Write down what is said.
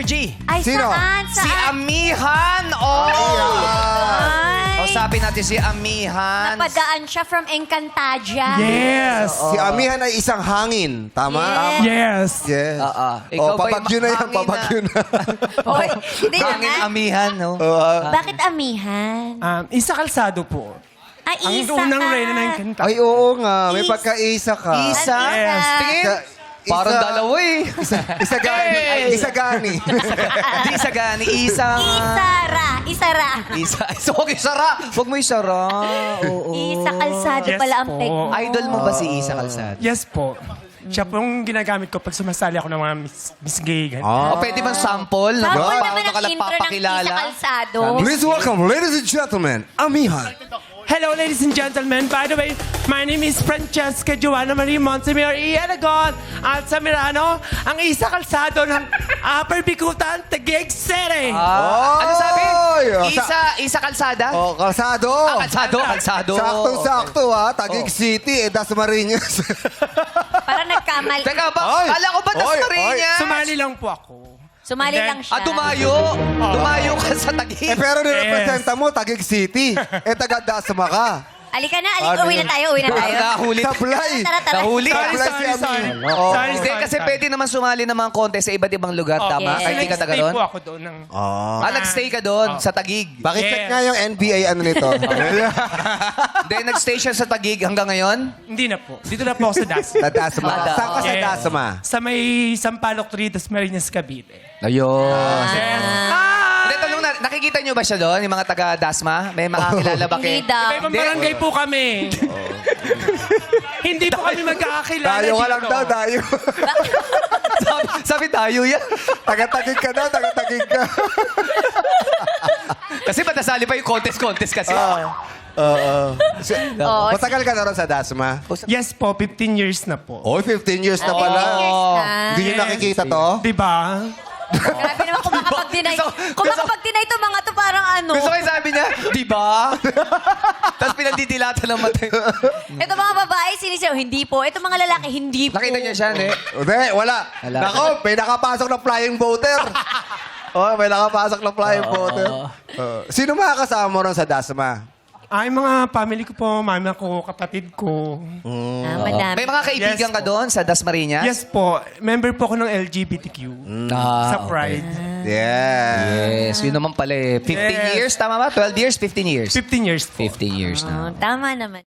Sir G. Ay, Sino? saan? Si Saan? Amihan. Oh! Ay, Kausapin natin si Amihan. napadaan siya from Encantadia. Yes. Si Amihan ay isang hangin. Tama? Yes. Yes. Ikaw Oh, ba yung papagyo na yan, hangin papagyo na. Hoy, hindi Hangin naman. Amihan, no? Bakit amihan? Isa kalsado po. Ay, Ang isa unang ka. reyna ng Encantadia. Ay, oo nga. May Is- pagkaisa ka. Isa? Yes. Tingin. Isa- Parang dalawa eh. Isa gani. Isa gani. Hindi isa gani. Isang... Isara. Isara. Isa. So, huwag isara. Huwag mo isara. Oo. Isa kalsado Yes pala ang po. peg mo. Idol mo ba si Isa Calzada? Yes po. Siya po yung ginagamit ko pag sumasali ako ng mga Miss Gay. ganun. O pwede bang sample? Sample Paano naman ka ang lang intro ng papakilala? Isa Kalsado. Please welcome, ladies and gentlemen, Amihan. Hello, ladies and gentlemen. By the way, my name is Francesca Joanna Marie Montsemir E. Aragon at sa Mirano, ang Isa Kalsado ng Upper Bikutan, Taguig City. Ano sabi? Oy! Isa Calzada? Oh, kalsado. Kalsado. Saktong-sakto ha. Taguig City, Dasmariñas. Parang nagkamali. Teka ba? Oy! Kala ko ba Oy! Dasmariñas? Sumali lang po ako. Sumali And then- lang siya. Dumayo. Dumayo ka sa Taguig. Pero nirepresenta mo, Taguig City. Taga Dasma ka. Alika na, Ano uwi na tayo, uwi na tayo. Nahuli. Sablay. Tara, tara. Nahuli. Sorry, Wala si sorry, Ami. sorry. Oh. Sorry, Hindi, kasi pwede naman sumali ng mga contest sa iba't ibang lugar, tama? Yes. Ay, hindi ka taga Nag-stay doon? po ako doon. Ng, Nag-stay ka doon sa Taguig. Pakicheck Yes. nga yung NBA ano nito. Hindi, nag-stay siya sa Taguig hanggang ngayon? hindi na po. Dito na po ako sa Das. Sa Dasma. Yes. Saan ka sa Yes. Dasma? Sa may Sampaloc 3, Dasmariñas, Cavite. Ayun. Yes. Hindi, tanong na, nakikita niyo ba siya doon, yung mga taga-Dasma? May makakilala ba Hindi kayo? daw. Ibang barangay po kami. Hindi po kami magkakakilala Dayo ka lang dito. daw, dayo. Sabi tayo yan. Taga-tagig ka daw, taga-tagig ka. Kasi patasali pa yung contest kasi. Oo. Matagal ka na ron sa Dasma? Yes po, 15 years na po. Oy, 15 years na pala. Years na. Hindi nyo nakikita to? Diba? Grabe naman kung makapag-deny. Kung makapag-deny ito mga to parang ano. Gusto ko yung sabi niya, di ba? Tapos pinagdidilatan ng mata. Ito mga babae, sinisiyaw, hindi po. Ito mga lalaki, hindi po. Nakita niya siya, hindi? Hindi, wala. Wala. Nako, may nakapasok na flying boater. May nakapasok na flying boater. Sino mga kasama mo ron sa Dasma? Ay, mga family ko po, mama ko, kapatid ko. Madami. May mga kaibigan Yes ka po. doon sa Dasmariñas? Yes po, member po ako ng LGBTQ. Sa Pride. Yeah. Yes, yun naman pala eh. 15 Yes. years, tama ba? 12 years, 15 years? 15 years po. 15 years na. Tama naman.